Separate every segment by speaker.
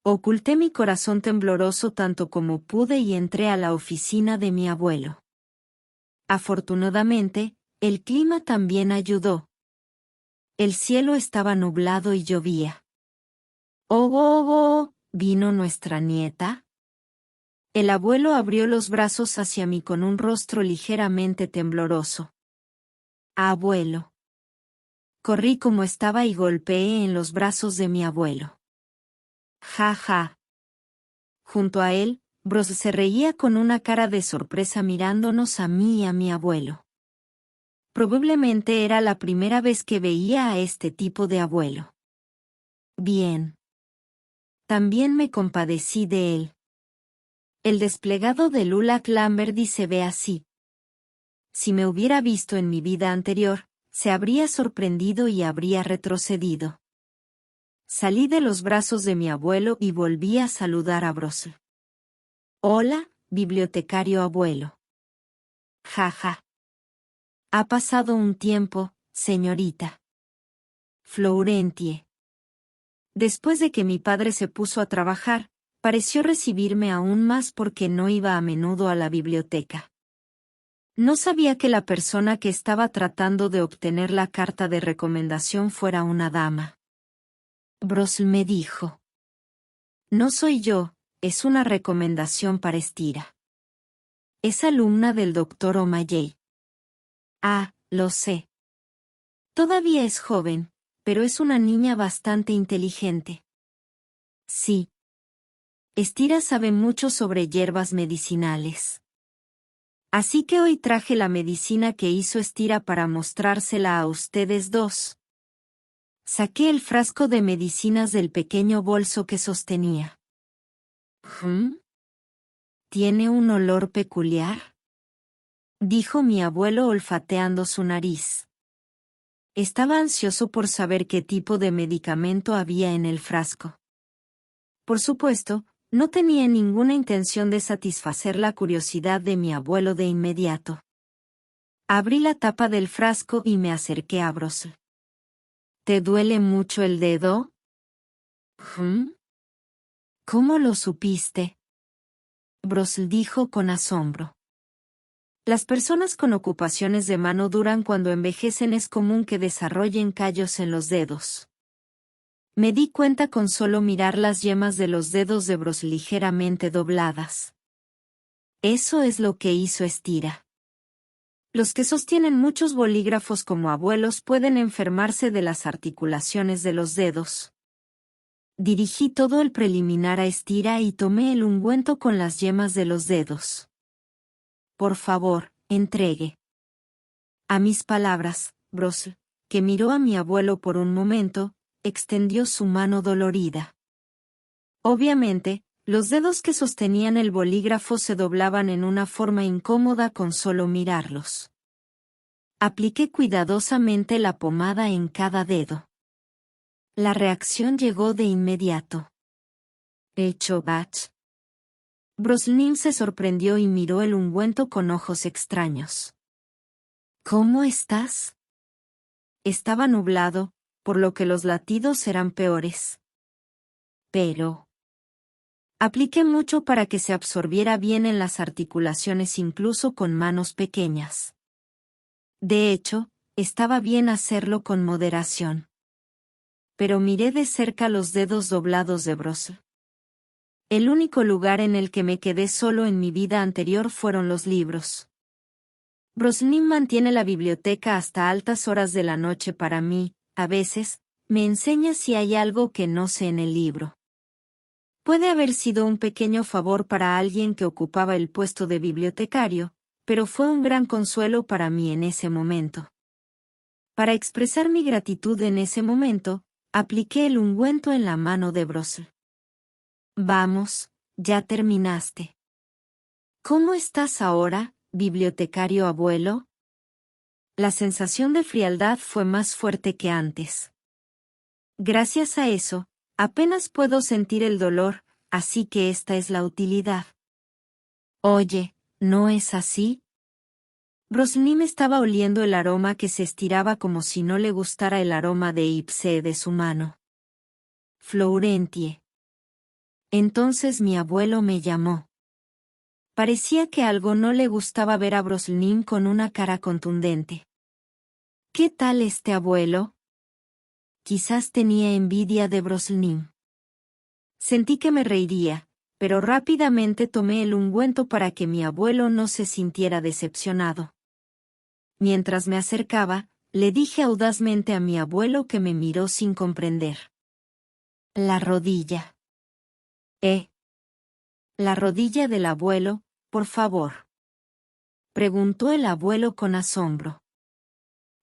Speaker 1: Oculté mi corazón tembloroso tanto como pude y entré a la oficina de mi abuelo. Afortunadamente, el clima también ayudó. El cielo estaba nublado y llovía. ¡Oh, oh, oh! ¿Vino nuestra nieta? El abuelo abrió los brazos hacia mí con un rostro ligeramente tembloroso. Abuelo. Corrí como estaba y golpeé en los brazos de mi abuelo. Ja, ja. Junto a él, Bros se reía con una cara de sorpresa mirándonos a mí y a mi abuelo. Probablemente era la primera vez que veía a este tipo de abuelo. Bien. También me compadecí de él. El desplegado de Lula Clamberdy se ve así. Si me hubiera visto en mi vida anterior, se habría sorprendido y habría retrocedido. Salí de los brazos de mi abuelo y volví a saludar a Bros. Hola, bibliotecario abuelo. Jaja. Ha pasado un tiempo, señorita Florentier. Después de que mi padre se puso a trabajar, pareció recibirme aún más porque no iba a menudo a la biblioteca. No sabía que la persona que estaba tratando de obtener la carta de recomendación fuera una dama. Bros me dijo. No soy yo, es una recomendación para Estira. Es alumna del doctor O'Malley. Ah, lo sé. Todavía es joven, pero es una niña bastante inteligente. Sí. Estira sabe mucho sobre hierbas medicinales. Así que hoy traje la medicina que hizo Estira para mostrársela a ustedes dos. Saqué el frasco de medicinas del pequeño bolso que sostenía. ¿Tiene un olor peculiar?, dijo mi abuelo olfateando su nariz. Estaba ansioso por saber qué tipo de medicamento había en el frasco. Por supuesto, no tenía ninguna intención de satisfacer la curiosidad de mi abuelo de inmediato. Abrí la tapa del frasco y me acerqué a Bros. ¿Te duele mucho el dedo? ¿Cómo lo supiste? Bros dijo con asombro. Las personas con ocupaciones de mano duran cuando envejecen es común que desarrollen callos en los dedos. Me di cuenta con solo mirar las yemas de los dedos de Bros ligeramente dobladas. Eso es lo que hizo Estira. Los que sostienen muchos bolígrafos como abuelos pueden enfermarse de las articulaciones de los dedos. Dirigí todo el preliminar a Estira y tomé el ungüento con las yemas de los dedos. Por favor, entregue. A mis palabras, Bros, que miró a mi abuelo por un momento, extendió su mano dolorida. Obviamente, los dedos que sostenían el bolígrafo se doblaban en una forma incómoda con solo mirarlos. Apliqué cuidadosamente la pomada en cada dedo. La reacción llegó de inmediato. Hecho batch. Broslin se sorprendió y miró el ungüento con ojos extraños. ¿Cómo estás? Estaba nublado, por lo que los latidos eran peores. Pero apliqué mucho para que se absorbiera bien en las articulaciones incluso con manos pequeñas. De hecho, estaba bien hacerlo con moderación. Pero miré de cerca los dedos doblados de Bros. El único lugar en el que me quedé solo en mi vida anterior fueron los libros. Broslin mantiene la biblioteca hasta altas horas de la noche para mí, a veces, me enseña si hay algo que no sé en el libro. Puede haber sido un pequeño favor para alguien que ocupaba el puesto de bibliotecario, pero fue un gran consuelo para mí en ese momento. Para expresar mi gratitud en ese momento, apliqué el ungüento en la mano de Bros. Vamos, ya terminaste. ¿Cómo estás ahora, bibliotecario abuelo? La sensación de frialdad fue más fuerte que antes. Gracias a eso, apenas puedo sentir el dolor, así que esta es la utilidad. Oye, ¿no es así? Broslin estaba oliendo el aroma que se estiraba como si no le gustara el aroma de Ipse de su mano. Florentier. Entonces mi abuelo me llamó. Parecía que algo no le gustaba ver a Broslim con una cara contundente. ¿Qué tal este abuelo? Quizás tenía envidia de Broslim. Sentí que me reiría, pero rápidamente tomé el ungüento para que mi abuelo no se sintiera decepcionado. Mientras me acercaba, le dije audazmente a mi abuelo, que me miró sin comprender. La rodilla. La rodilla del abuelo, por favor. Preguntó el abuelo con asombro.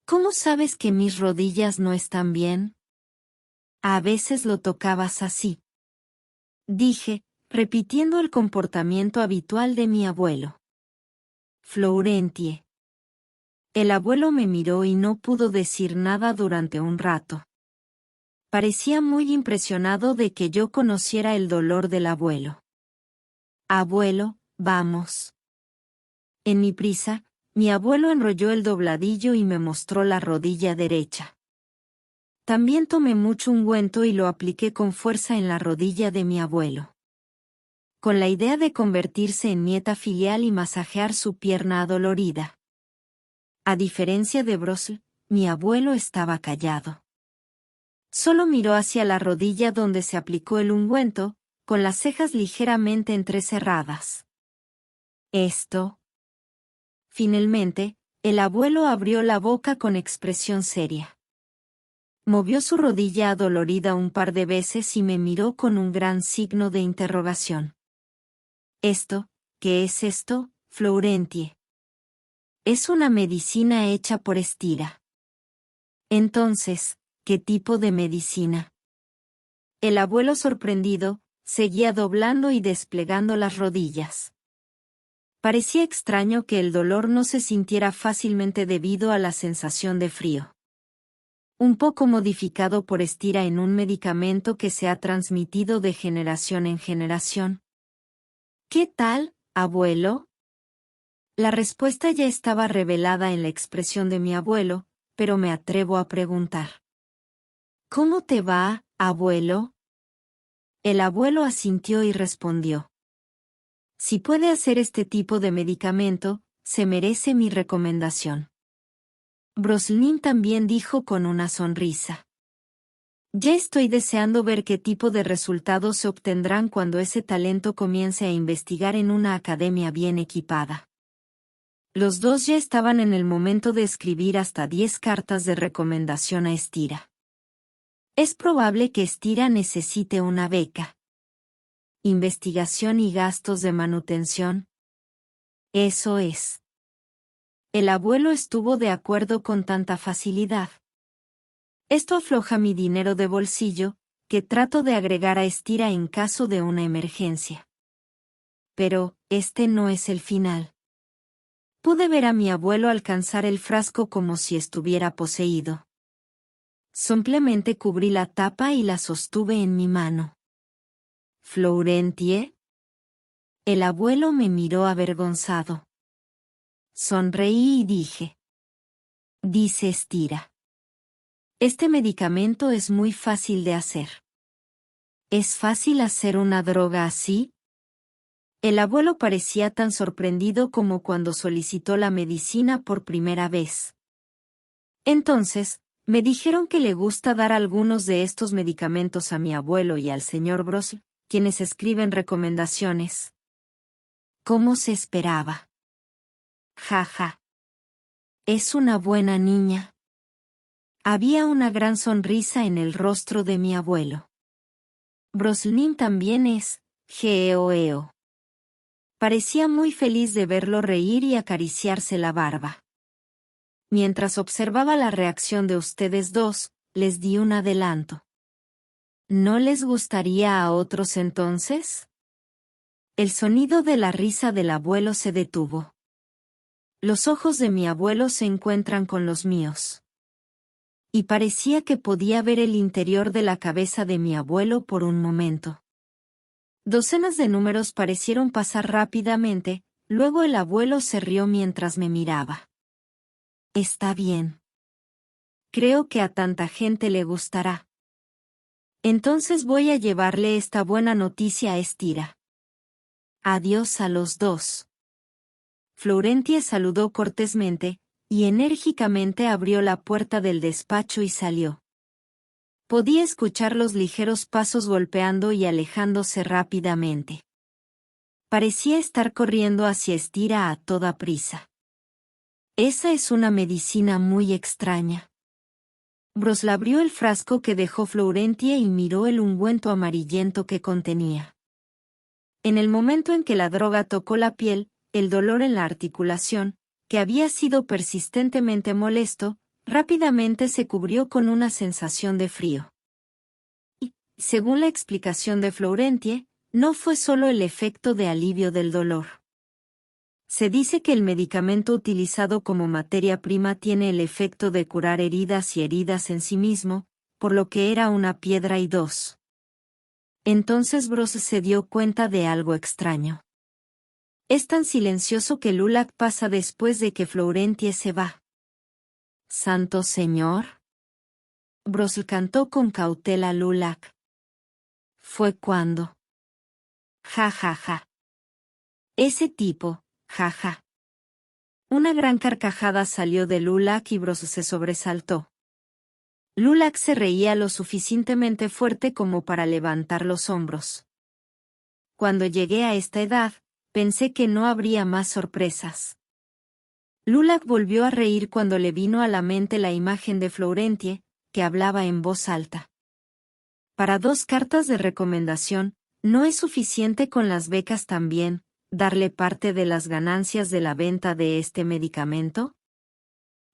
Speaker 1: ¿Cómo sabes que mis rodillas no están bien? A veces lo tocabas así. Dije, repitiendo el comportamiento habitual de mi abuelo. Florentie. El abuelo me miró y no pudo decir nada durante un rato. Parecía muy impresionado de que yo conociera el dolor del abuelo. Abuelo, vamos. En mi prisa, mi abuelo enrolló el dobladillo y me mostró la rodilla derecha. También tomé mucho ungüento y lo apliqué con fuerza en la rodilla de mi abuelo. Con la idea de convertirse en nieta filial y masajear su pierna adolorida. A diferencia de Brosl, mi abuelo estaba callado. Solo miró hacia la rodilla donde se aplicó el ungüento, con las cejas ligeramente entrecerradas. Esto. Finalmente, el abuelo abrió la boca con expresión seria. Movió su rodilla adolorida un par de veces y me miró con un gran signo de interrogación. ¿Esto? ¿Qué es esto, Florentie? Es una medicina hecha por Estira. Entonces, ¿qué tipo de medicina? El abuelo, sorprendido, seguía doblando y desplegando las rodillas. Parecía extraño que el dolor no se sintiera fácilmente debido a la sensación de frío. Un poco modificado por Estira en un medicamento que se ha transmitido de generación en generación. ¿Qué tal, abuelo? La respuesta ya estaba revelada en la expresión de mi abuelo, pero me atrevo a preguntar. ¿Cómo te va, abuelo? El abuelo asintió y respondió. Si puede hacer este tipo de medicamento, se merece mi recomendación. Broslim también dijo con una sonrisa. Ya estoy deseando ver qué tipo de resultados se obtendrán cuando ese talento comience a investigar en una academia bien equipada. Los dos ya estaban en el momento de escribir hasta 10 cartas de recomendación a Estira. Es probable que Estira necesite una beca. Investigación y gastos de manutención. Eso es. El abuelo estuvo de acuerdo con tanta facilidad. Esto afloja mi dinero de bolsillo, que trato de agregar a Estira en caso de una emergencia. Pero, este no es el final. Pude ver a mi abuelo alcanzar el frasco como si estuviera poseído. Simplemente cubrí la tapa y la sostuve en mi mano. ¿Florentie? El abuelo me miró avergonzado. Sonreí y dije. Dice Estira. Este medicamento es muy fácil de hacer. ¿Es fácil hacer una droga así? El abuelo parecía tan sorprendido como cuando solicitó la medicina por primera vez. Entonces, me dijeron que le gusta dar algunos de estos medicamentos a mi abuelo y al señor Brosl, quienes escriben recomendaciones. ¿Cómo se esperaba? Jaja. Es una buena niña. Había una gran sonrisa en el rostro de mi abuelo. Broslim también es, geoeo. Parecía muy feliz de verlo reír y acariciarse la barba. Mientras observaba la reacción de ustedes dos, les di un adelanto. ¿No les gustaría a otros entonces? El sonido de la risa del abuelo se detuvo. Los ojos de mi abuelo se encuentran con los míos. Y parecía que podía ver el interior de la cabeza de mi abuelo por un momento. Docenas de números parecieron pasar rápidamente, luego el abuelo se rió mientras me miraba. Está bien. Creo que a tanta gente le gustará. Entonces voy a llevarle esta buena noticia a Estira. Adiós a los dos. Florentie saludó cortésmente, y enérgicamente abrió la puerta del despacho y salió. Podía escuchar los ligeros pasos golpeando y alejándose rápidamente. Parecía estar corriendo hacia Estira a toda prisa. Esa es una medicina muy extraña. Brosl abrió el frasco que dejó Florentie y miró el ungüento amarillento que contenía. En el momento en que la droga tocó la piel, el dolor en la articulación, que había sido persistentemente molesto, rápidamente se cubrió con una sensación de frío. Y, según la explicación de Florentie, no fue solo el efecto de alivio del dolor. Se dice que el medicamento utilizado como materia prima tiene el efecto de curar heridas y heridas en sí mismo, por lo que era una piedra y dos. Entonces Brosl se dio cuenta de algo extraño. Es tan silencioso que Lulak pasa después de que Florentie se va. «¿Santo Señor?» Brosl cantó con cautela Lulak. «¿Fue cuándo?» «Ja ja ja. Ese tipo, ja ja». Una gran carcajada salió de Lulak y Brosl se sobresaltó. Lulak se reía lo suficientemente fuerte como para levantar los hombros. Cuando llegué a esta edad, pensé que no habría más sorpresas. Lulak volvió a reír cuando le vino a la mente la imagen de Florentie, que hablaba en voz alta. Para 2 cartas de recomendación, ¿no es suficiente con las becas también, darle parte de las ganancias de la venta de este medicamento?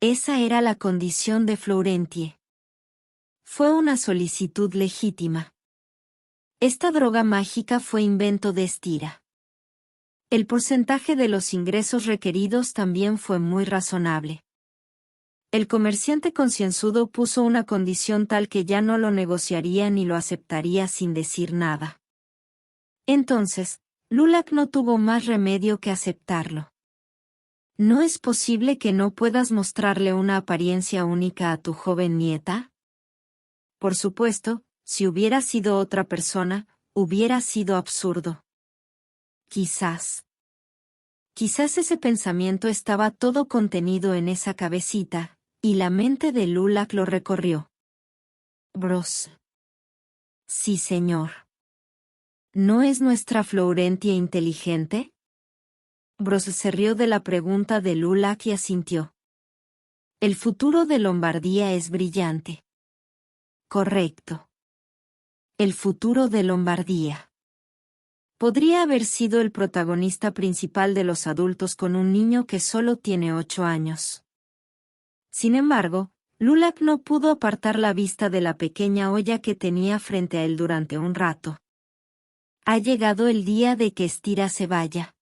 Speaker 1: Esa era la condición de Florentie. Fue una solicitud legítima. Esta droga mágica fue invento de Estira. El porcentaje de los ingresos requeridos también fue muy razonable. El comerciante concienzudo puso una condición tal que ya no lo negociaría ni lo aceptaría sin decir nada. Entonces, Lulak no tuvo más remedio que aceptarlo. ¿No es posible que no puedas mostrarle una apariencia única a tu joven nieta? Por supuesto, si hubiera sido otra persona, hubiera sido absurdo. Quizás ese pensamiento estaba todo contenido en esa cabecita, y la mente de Lulak lo recorrió. Brosl. Sí, señor. ¿No es nuestra Florentie inteligente? Brosl se rió de la pregunta de Lulak y asintió. El futuro de Lombardía es brillante. Correcto. El futuro de Lombardía. Podría haber sido el protagonista principal de los adultos con un niño que solo tiene 8 años. Sin embargo, Lulak no pudo apartar la vista de la pequeña olla que tenía frente a él durante un rato. Ha llegado el día de que Estira se vaya.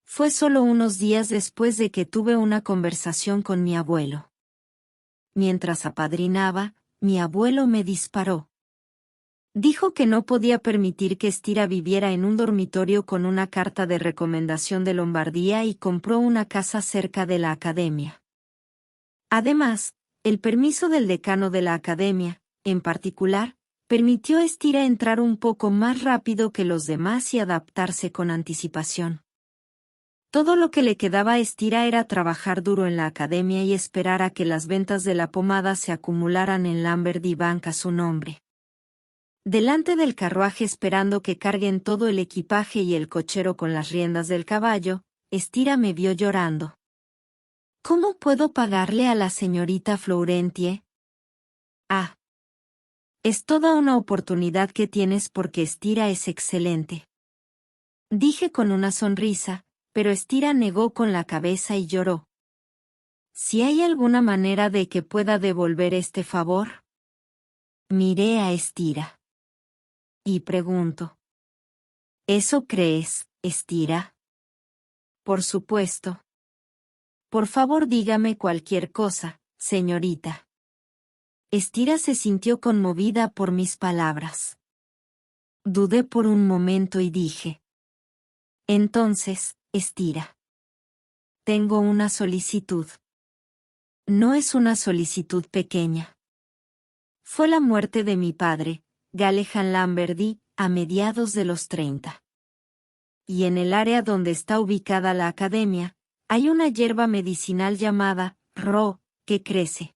Speaker 1: Fue solo unos días después de que tuve una conversación con mi abuelo. Mientras apadrinaba, mi abuelo me disparó. Dijo que no podía permitir que Estira viviera en un dormitorio con una carta de recomendación de Lombardía y compró una casa cerca de la academia. Además, el permiso del decano de la academia, en particular, permitió a Estira entrar un poco más rápido que los demás y adaptarse con anticipación. Todo lo que le quedaba a Estira era trabajar duro en la academia y esperar a que las ventas de la pomada se acumularan en Lamberdy Bank a su nombre. Delante del carruaje esperando que carguen todo el equipaje y el cochero con las riendas del caballo, Estira me vio llorando. ¿Cómo puedo pagarle a la señorita Florentie? Ah. Es toda una oportunidad que tienes porque Estira es excelente. Dije con una sonrisa, pero Estira negó con la cabeza y lloró. ¿Si hay alguna manera de que pueda devolver este favor? Miré a Estira. Y pregunto. ¿Eso crees, Estira? Por supuesto. Por favor dígame cualquier cosa, señorita. Estira se sintió conmovida por mis palabras. Dudé por un momento y dije. Entonces, Estira. Tengo una solicitud. No es una solicitud pequeña. Fue la muerte de mi padre, Galehan Lamberdy, a mediados de los 30. Y en el área donde está ubicada la academia, hay una hierba medicinal llamada ro, que crece.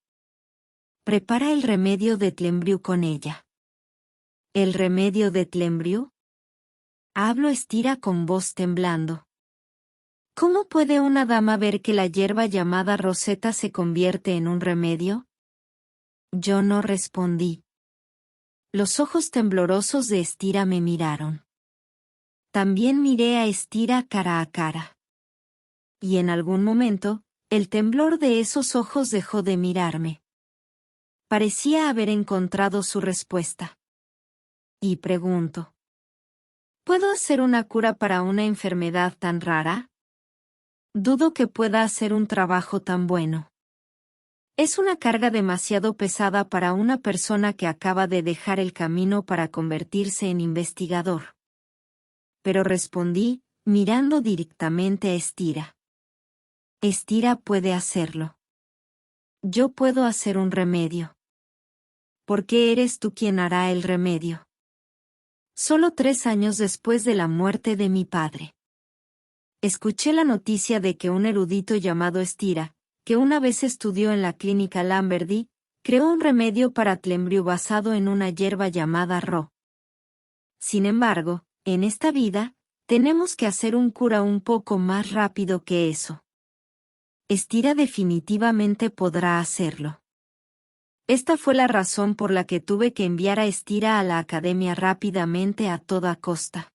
Speaker 1: Prepara el remedio de Tlembriu con ella. ¿El remedio de Tlembriu? Hablo Estira con voz temblando. ¿Cómo puede una dama ver que la hierba llamada roseta se convierte en un remedio? Yo no respondí. Los ojos temblorosos de Estira me miraron. También miré a Estira cara a cara. Y en algún momento, el temblor de esos ojos dejó de mirarme. Parecía haber encontrado su respuesta. Y pregunto. ¿Puedo hacer una cura para una enfermedad tan rara? Dudo que pueda hacer un trabajo tan bueno. Es una carga demasiado pesada para una persona que acaba de dejar el camino para convertirse en investigador. Pero respondí, mirando directamente a Estira. Estira puede hacerlo. Yo puedo hacer un remedio. ¿Por qué eres tú quien hará el remedio? Solo 3 años después de la muerte de mi padre. Escuché la noticia de que un erudito llamado Estira, que una vez estudió en la clínica Lamberdy, creó un remedio para Tlembriu basado en una hierba llamada ro. Sin embargo, en esta vida, tenemos que hacer un cura un poco más rápido que eso. Estira definitivamente podrá hacerlo. Esta fue la razón por la que tuve que enviar a Estira a la academia rápidamente a toda costa.